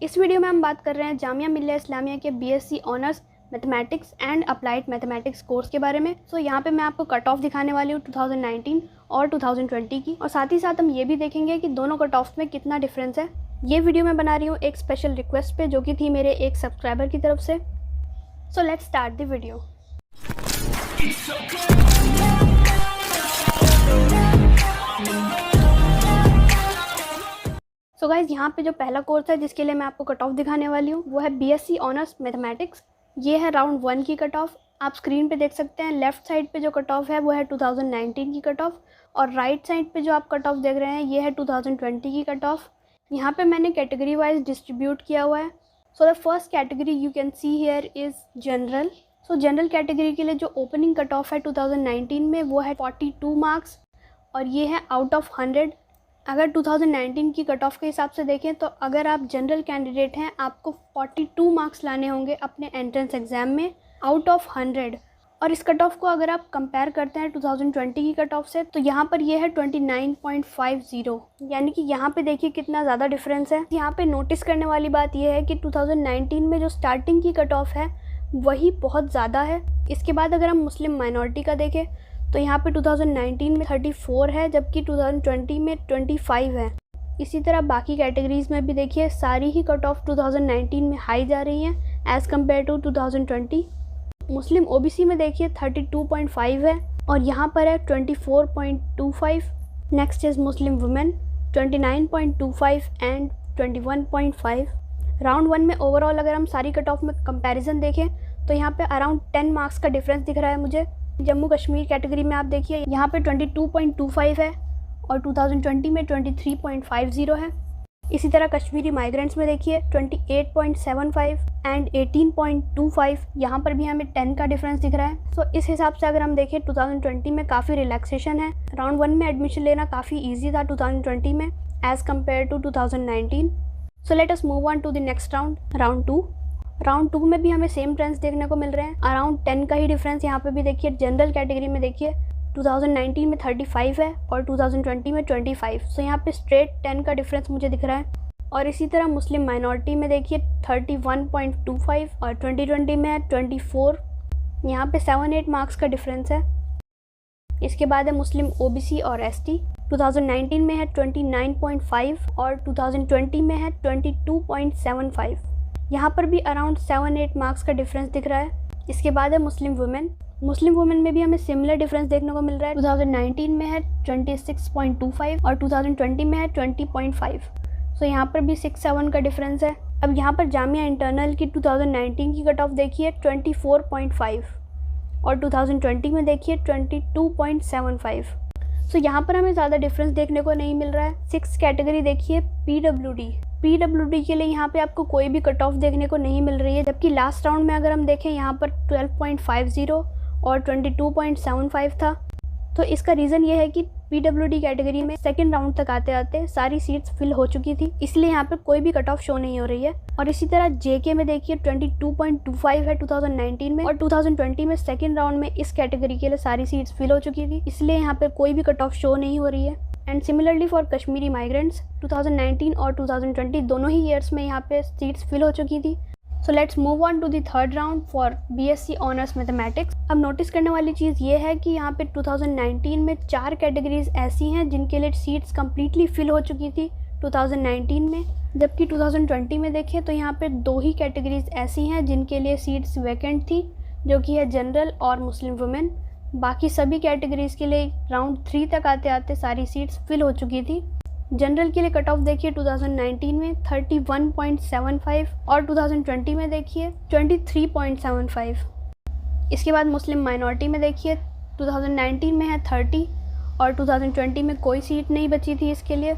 इस वीडियो में हम बात कर रहे हैं जामिया मिल्लिया इस्लामिया के BSc honours mathematics and applied mathematics course के बारे में। यहाँ पे मैं आपको कट ऑफ दिखाने वाली हूँ 2019 और 2020 की, और साथ ही साथ हम ये भी देखेंगे कि दोनों कट ऑफ में कितना डिफरेंस है। ये वीडियो मैं बना रही हूँ एक स्पेशल रिक्वेस्ट पे, जो कि थी मेरे एक सब्सक्राइबर की तरफ से। So let's start the video. So guys, यहाँ पे जो पहला कोर्स है जिसके लिए मैं आपको कट ऑफ दिखाने वाली हूँ वो है बीएससी ऑनर्स मैथमेटिक्स। ये है राउंड 1 की कट ऑफ। आप स्क्रीन पे देख सकते हैं लेफ़्ट साइड पे जो कट ऑफ है वो है 2019 की कट ऑफ, और राइट साइड पे जो आप कट ऑफ देख रहे हैं ये है 2020 की कट ऑफ। यहाँ पे मैंने कैटेगरी वाइज डिस्ट्रीब्यूट किया हुआ है। So the first category you can see here is general. So general category के लिए जो ओपनिंग कट ऑफ है 2019 में वो है 42 मार्क्स, और ये है आउट ऑफ 100। अगर 2019 की कट ऑफ के हिसाब से देखें तो अगर आप जनरल कैंडिडेट हैं आपको 42 मार्क्स लाने होंगे अपने एंट्रेंस एग्ज़ाम में आउट ऑफ 100। और इस कट ऑफ को अगर आप कंपेयर करते हैं 2020 की कट ऑफ से तो यहाँ पर ये है 29.50, यानी कि यहाँ पे देखिए कितना ज़्यादा डिफरेंस है। यहाँ पे नोटिस करने वाली बात यह है कि 2019 में जो स्टार्टिंग की कट ऑफ है वही बहुत ज़्यादा है। इसके बाद अगर हम मुस्लिम माइनॉरिटी का देखें तो यहाँ पे 2019 में 34 है, जबकि 2020 में 25 है। इसी तरह बाकी कैटेगरीज़ में भी देखिए सारी ही कट ऑफ 2019 में हाई जा रही हैं as compared to 2020। Muslim OBC में देखिए 32.5 है, और यहाँ पर है 24.25। Next is Muslim women 29.25 and 21.5। Round 1 में ओवरऑल अगर हम सारी कट ऑफ में कंपैरिजन देखें तो यहाँ पे अराउंड 10 मार्क्स का डिफरेंस दिख रहा है मुझे। जम्मू कश्मीर कैटेगरी में आप देखिए यहाँ पे 22.25 है और 2020 में 23.50 है। इसी तरह कश्मीरी माइग्रेंट्स में देखिए 28.75 एंड 18.25, यहाँ पर भी हमें 10 का डिफरेंस दिख रहा है। सो इस हिसाब से अगर हम देखें 2020 में काफ़ी रिलैक्सेशन है। राउंड 1 में एडमिशन लेना काफ़ी ईजी था 2020 में as compared to 2019। So let us move on to the next round, round 2। Round 2 में भी हमें सेम ट्रेंड्स देखने को मिल रहे हैं। अराउंड 10 का ही डिफरेंस यहाँ पे भी देखिए। जनरल कैटेगरी में देखिए 2019 में 35 है और 2020 में 25। सो यहाँ पे स्ट्रेट 10 का डिफरेंस मुझे दिख रहा है। और इसी तरह मुस्लिम माइनॉरिटी में देखिए 31.25 और 2020 में है 24। यहाँ पे 7-8 मार्क्स का डिफरेंस है। इसके बाद है मुस्लिम ओबीसी और एसटी। 2019 में है 29.5 और 2020 में है 22.75। यहाँ पर भी अराउंड 7-8 मार्क्स का डिफरेंस दिख रहा है। इसके बाद है मुस्लिम वुमेन। मुस्लिम वुमेन में भी हमें सिमिलर डिफरेंस देखने को मिल रहा है। 2019 में है 26.25 और 2020 में है 20.5। सो यहाँ पर भी 6-7 का डिफरेंस है। अब यहाँ पर जामिया इंटरनल की 2019 की कट ऑफ देखिए 24.5 और 2020 में देखिए 22.75। सो यहाँ पर हमें ज़्यादा डिफरेंस देखने को नहीं मिल रहा है। 6 कैटेगरी देखिए पीडब्ल्यूडी के लिए यहाँ पे आपको कोई भी कट ऑफ देखने को नहीं मिल रही है, जबकि लास्ट राउंड में अगर हम देखें यहाँ पर 12.50 और 22.75 था। तो इसका रीज़न ये है कि पीडब्ल्यूडी कैटेगरी में सेकंड राउंड तक आते आते सारी सीट्स फिल हो चुकी थी, इसलिए यहाँ पर कोई भी कट ऑफ शो नहीं हो रही है। और इसी तरह जेके में देखिए 22.25 है 2019 में, और 2020 में सेकंड राउंड में इस कैटेगरी के लिए सारी सीट्स फिल हो चुकी थी, इसलिए यहाँ पर कोई भी कट ऑफ शो नहीं हो रही है। And similarly for Kashmiri migrants 2019 और 2020 दोनों ही ईयर्स में यहाँ पे सीट्स फिल हो चुकी थी। So let's move on to the third round for BSc honours mathematics. अब नोटिस करने वाली चीज़ ये है कि यहाँ पे 2019 में 4 कैटेगरीज ऐसी हैं जिनके लिए सीट्स कम्प्लीटली फिल हो चुकी थी 2019 में, जबकि 2020 में देखें तो यहाँ पे 2 ही कैटेगरीज ऐसी हैं जिनके लिए सीट्स वैकेंट थी, जो कि है जनरल और मुस्लिम वुमेन। बाकी सभी कैटेगरीज़ के लिए राउंड 3 तक आते आते सारी सीट्स फिल हो चुकी थी। जनरल के लिए कट ऑफ देखिए 2019 में 31.75 और 2020 में देखिए 23.75। इसके बाद मुस्लिम माइनॉरिटी में देखिए 2019 में है 30 और 2020 में कोई सीट नहीं बची थी इसके लिए।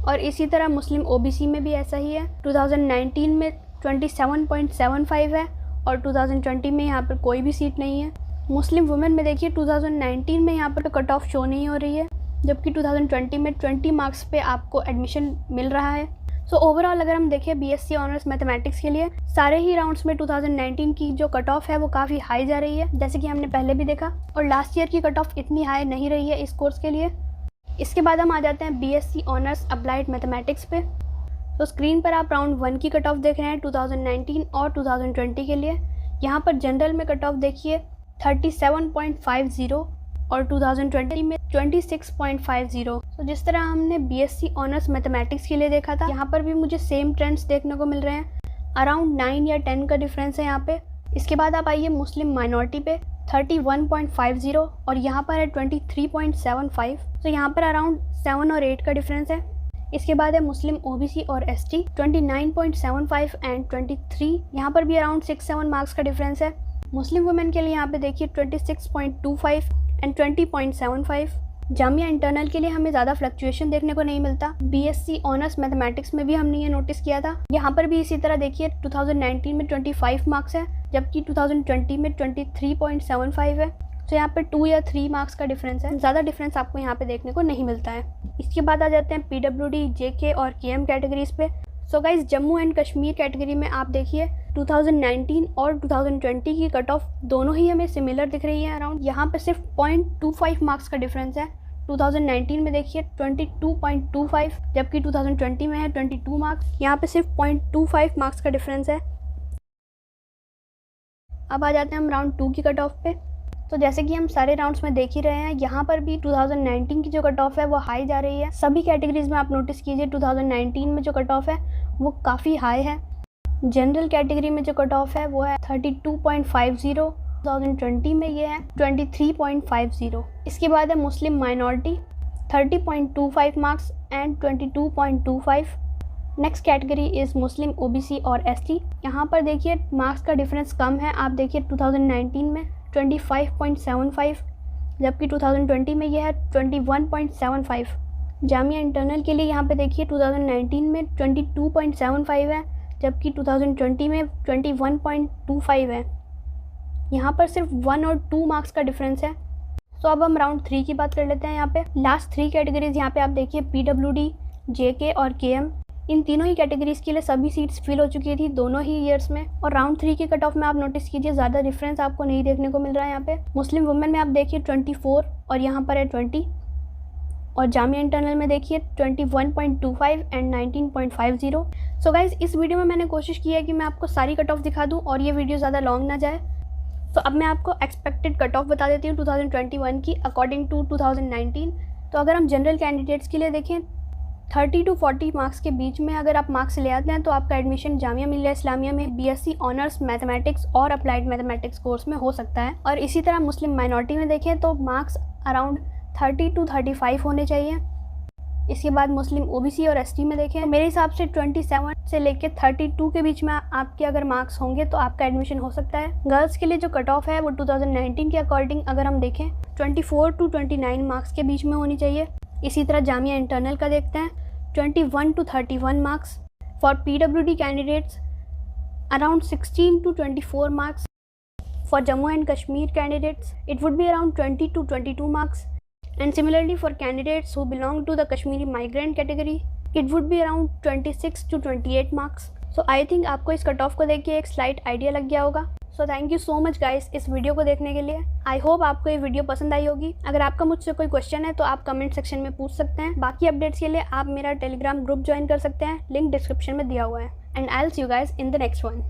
और इसी तरह मुस्लिम ओबीसी में भी ऐसा ही है। 2019 में 27.75 है और 2020 में यहाँ पर कोई भी सीट नहीं है। मुस्लिम वुमेन में देखिए 2019 में यहाँ पर कट ऑफ शो नहीं हो रही है, जबकि 2020 में 20 मार्क्स पे आपको एडमिशन मिल रहा है। सो ओवरऑल अगर हम देखें बीएससी ऑनर्स मैथमेटिक्स के लिए सारे ही राउंड्स में 2019 की जो कट ऑफ है वो काफ़ी हाई जा रही है, जैसे कि हमने पहले भी देखा, और लास्ट ईयर की कट ऑफ इतनी हाई नहीं रही है इस कोर्स के लिए। इसके बाद हम आ जाते हैं बीएससी ऑनर्स अप्लाइड मैथमेटिक्स पे। तो स्क्रीन पर आप राउंड 1 की कट ऑफ देख रहे हैं 2019 और 2020 के लिए। यहाँ पर जनरल में कट ऑफ देखिए 37.50 और 2020 में 26.50। तो जिस तरह हमने बीएससी ऑनर्स मैथमेटिक्स के लिए देखा था, यहाँ पर भी मुझे सेम ट्रेंड्स देखने को मिल रहे हैं। अराउंड 9 या 10 का डिफरेंस है यहाँ पे। इसके बाद आप आइए मुस्लिम माइनॉरिटी पे 31.50 और यहाँ पर है 23.75। तो यहाँ पर अराउंड 7 और 8 का डिफरेंस है। इसके बाद है मुस्लिम ओबीसी और एसटी 29.75 एंड 23। यहाँ पर भी अराउंड 6-7 मार्क्स का डिफरेंस है। मुस्लिम वुमेन के लिए यहाँ पे देखिए 26.25 एंड 20.75। जामिया इंटरनल के लिए हमें ज़्यादा फ्लक्चुएशन देखने को नहीं मिलता। बीएससी ऑनर्स मैथमेटिक्स में भी हमने ये नोटिस किया था। यहाँ पर भी इसी तरह देखिए 2019 में 25 मार्क्स है, जबकि 2020 में 23.75 है। तो यहाँ पे 2 या 3 मार्क्स का डिफरेंस है। ज़्यादा डिफरेंस आपको यहाँ पे देखने को नहीं मिलता है। इसके बाद आ जाते हैं पीडब्ल्यूडी, जेके और केएम कैटेगरीज पे। So guys, Jammu and Kashmir category में आप देखिए 2019 और 2020 की कट ऑफ दोनों ही हमें सिमिलर दिख रही है अराउंड। यहाँ पे सिर्फ 0.25 मार्क्स का डिफरेंस है। 2019 में देखिए 22.25, जबकि 2020 में है 22 मार्क्स। यहाँ पे सिर्फ 0.25 मार्क्स का डिफरेंस है। अब आ जाते हैं हम राउंड 2 की कट ऑफ पे। तो जैसे कि हम सारे राउंड्स में देख ही रहे हैं, यहाँ पर भी 2019 की जो कट ऑफ है वो हाई जा रही है। सभी कैटेगरीज में आप नोटिस कीजिए 2019 में जो कट ऑफ है वो काफ़ी हाई है। जनरल कैटेगरी में जो कट ऑफ है वो है 32.50, 2020 में ये है 23.50। इसके बाद है मुस्लिम minority 30.25 marks and 22.25। Next category is Muslim OBC और एसटी। यहाँ पर देखिए मार्क्स का डिफरेंस कम है। आप देखिए 2019 में 25.75, जबकि 2020 में यह है 21.75। जामिया इंटरनल के लिए यहाँ पे देखिए 2019 में 22.75 है, जबकि 2020 में 21.25 है। यहाँ पर सिर्फ 1 और 2 मार्क्स का डिफरेंस है। तो अब हम राउंड 3 की बात कर लेते हैं। यहाँ पे लास्ट 3 कैटेगरीज यहाँ पे आप देखिए पीडब्ल्यूडी, जेके और केएम। इन तीनों ही कैटेगरीज के लिए सभी सीट्स फिल हो चुकी थी दोनों ही ईयर्स में। और राउंड 3 की कट ऑफ में आप नोटिस कीजिए ज़्यादा डिफरेंस आपको नहीं देखने को मिल रहा है। यहाँ पे मुस्लिम वुमेन में आप देखिए 24 और यहाँ पर है 20, और जामिया इंटरनल में देखिए 21.25 एंड 19.50। सो गाइज, इस वीडियो में मैंने कोशिश की है कि मैं आपको सारी कट ऑफ दिखा दूँ और ये वीडियो ज़्यादा लॉन्ग ना जाए। तो अब मैं आपको एक्सपेक्टेड कट ऑफ बता देती हूँ 2021 की अकॉर्डिंग टू 2019। तो अगर हम जनरल कैंडिडेट्स के लिए देखें 30 to 40 मार्क्स के बीच में अगर आप मार्क्स ले आते हैं तो आपका एडमिशन जामिया मिलिया इस्लामिया में बीएससी ऑनर्स मैथमेटिक्स और अप्लाइड मैथमेटिक्स कोर्स में हो सकता है। और इसी तरह मुस्लिम माइनॉरिटी में देखें तो मार्क्स अराउंड 30 to 35 होने चाहिए। इसके बाद मुस्लिम ओबीसी और एसटी में देखें, मेरे हिसाब से 27 से लेके 32 के बीच में आपके अगर मार्क्स होंगे तो आपका एडमिशन हो सकता है। गर्ल्स के लिए जो कट ऑफ है वो 2019 के अकॉर्डिंग अगर हम देखें 24 to 29 मार्क्स के बीच में होनी चाहिए। इसी तरह जामिया इंटरनल का देखते हैं 21 to 31 marks. For PWD candidates around 16 to 24 marks. For Jammu and Kashmir candidates it would be around 20 to 22 marks. And similarly for candidates who belong to the Kashmiri migrant category, it would be around 26 to 28 marks. So I think आपको इस cut off को देख के एक slight idea लग गया होगा। So thank you so much guys इस वीडियो को देखने के लिए। आई होप आपको ये वीडियो पसंद आई होगी। अगर आपका मुझसे कोई क्वेश्चन है तो आप कमेंट सेक्शन में पूछ सकते हैं। बाकी अपडेट्स के लिए आप मेरा टेलीग्राम ग्रुप ज्वाइन कर सकते हैं, लिंक डिस्क्रिप्शन में दिया हुआ है। And I will see you guys in the next one.